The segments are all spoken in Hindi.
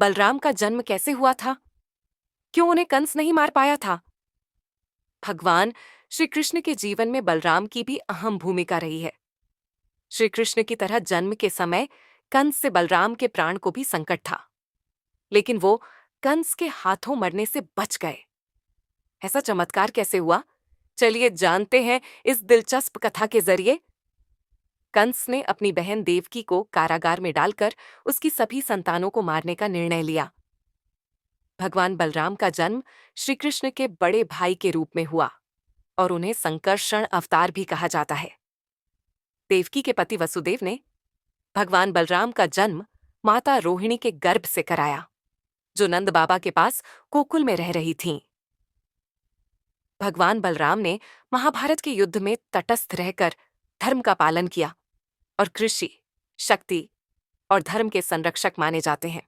बलराम का जन्म कैसे हुआ था? क्यों उन्हें कंस नहीं मार पाया था? भगवान श्री कृष्ण के जीवन में बलराम की भी अहम भूमिका रही है। श्री कृष्ण की तरह जन्म के समय कंस से बलराम के प्राण को भी संकट था, लेकिन वो कंस के हाथों मरने से बच गए। ऐसा चमत्कार कैसे हुआ? चलिए जानते हैं इस दिलचस्प कथा के जरिए। कंस ने अपनी बहन देवकी को कारागार में डालकर उसकी सभी संतानों को मारने का निर्णय लिया। भगवान बलराम का जन्म श्री कृष्ण के बड़े भाई के रूप में हुआ और उन्हें संकर्षण अवतार भी कहा जाता है। देवकी के पति वसुदेव ने भगवान बलराम का जन्म माता रोहिणी के गर्भ से कराया, जो नंद बाबा के पास गोकुल में रह रही थीं। भगवान बलराम ने महाभारत के युद्ध में तटस्थ रहकर धर्म का पालन किया और कृषि, शक्ति और धर्म के संरक्षक माने जाते हैं।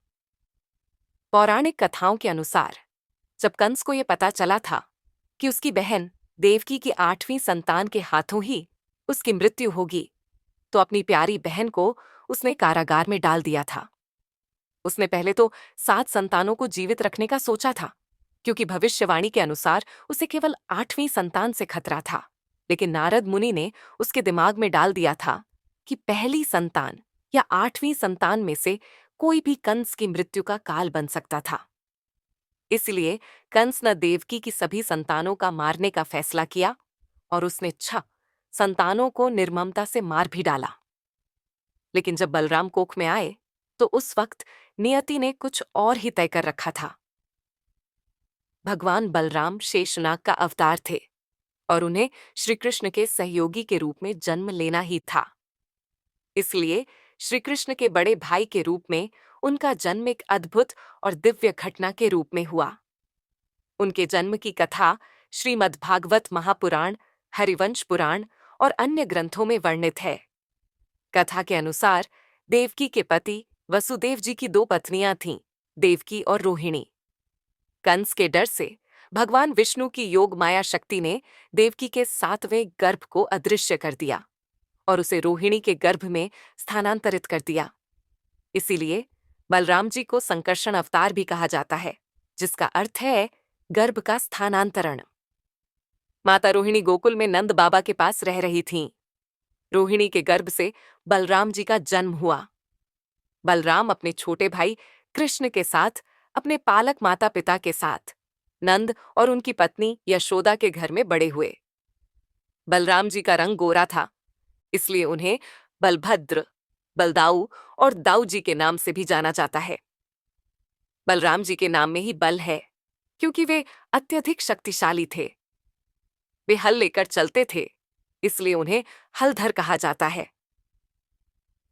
पौराणिक कथाओं के अनुसार जब कंस को यह पता चला था कि उसकी बहन देवकी की 8वीं संतान के हाथों ही उसकी मृत्यु होगी, तो अपनी प्यारी बहन को उसने कारागार में डाल दिया था। उसने पहले तो 7 संतानों को जीवित रखने का सोचा था, क्योंकि भविष्यवाणी के अनुसार उसे केवल 8वीं संतान से खतरा था। लेकिन नारद मुनि ने उसके दिमाग में डाल दिया था कि पहली संतान या 8वीं संतान में से कोई भी कंस की मृत्यु का काल बन सकता था। इसलिए कंस ने देवकी की सभी संतानों का मारने का फैसला किया और उसने 6 संतानों को निर्ममता से मार भी डाला। लेकिन जब बलराम कोख में आए तो उस वक्त नियति ने कुछ और ही तय कर रखा था। भगवान बलराम शेषनाग का अवतार थे और उन्हें श्री कृष्ण के सहयोगी के रूप में जन्म लेना ही था। इसलिए श्री कृष्ण के बड़े भाई के रूप में उनका जन्म एक अद्भुत और दिव्य घटना के रूप में हुआ। उनके जन्म की कथा श्रीमद्भागवत महापुराण, हरिवंश पुराण और अन्य ग्रंथों में वर्णित है। कथा के अनुसार देवकी के पति वसुदेव जी की 2 पत्नियां थीं, देवकी और रोहिणी। कंस के डर से भगवान विष्णु की योग माया शक्ति ने देवकी के 7वें गर्भ को अदृश्य कर दिया और उसे रोहिणी के गर्भ में स्थानांतरित कर दिया। इसीलिए बलराम जी को संकर्षण अवतार भी कहा जाता है, जिसका अर्थ है गर्भ का स्थानांतरण। माता रोहिणी गोकुल में नंद बाबा के पास रह रही थीं। रोहिणी के गर्भ से बलराम जी का जन्म हुआ। बलराम अपने छोटे भाई कृष्ण के साथ, अपने पालक माता पिता के साथ, नंद और उनकी पत्नी यशोदा के घर में बड़े हुए। बलराम जी का रंग गोरा था, इसलिए उन्हें बलभद्र, बलदाऊ और दाऊ जी के नाम से भी जाना जाता है। बलराम जी के नाम में ही बल है, क्योंकि वे अत्यधिक शक्तिशाली थे। वे हल लेकर चलते थे, इसलिए उन्हें हलधर कहा जाता है।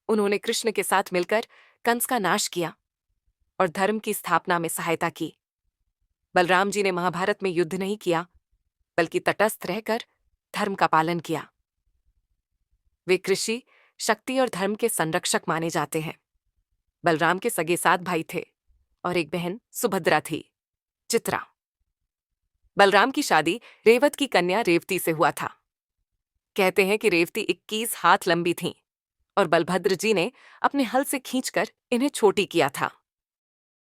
उन्होंने कृष्ण के साथ मिलकर कंस का नाश किया और धर्म की स्थापना में सहायता की। बलराम जी ने महाभारत में युद्ध नहीं किया, बल्कि तटस्थ रहकर धर्म का पालन किया। वे कृषि, शक्ति और धर्म के संरक्षक माने जाते हैं। बलराम के सगे 7 भाई थे और एक बहन सुभद्रा थी, चित्रा। बलराम की शादी रेवत की कन्या रेवती से हुआ था। कहते हैं कि रेवती 21 हाथ लंबी थीं और बलभद्र जी ने अपने हल से खींचकर इन्हें छोटी किया था।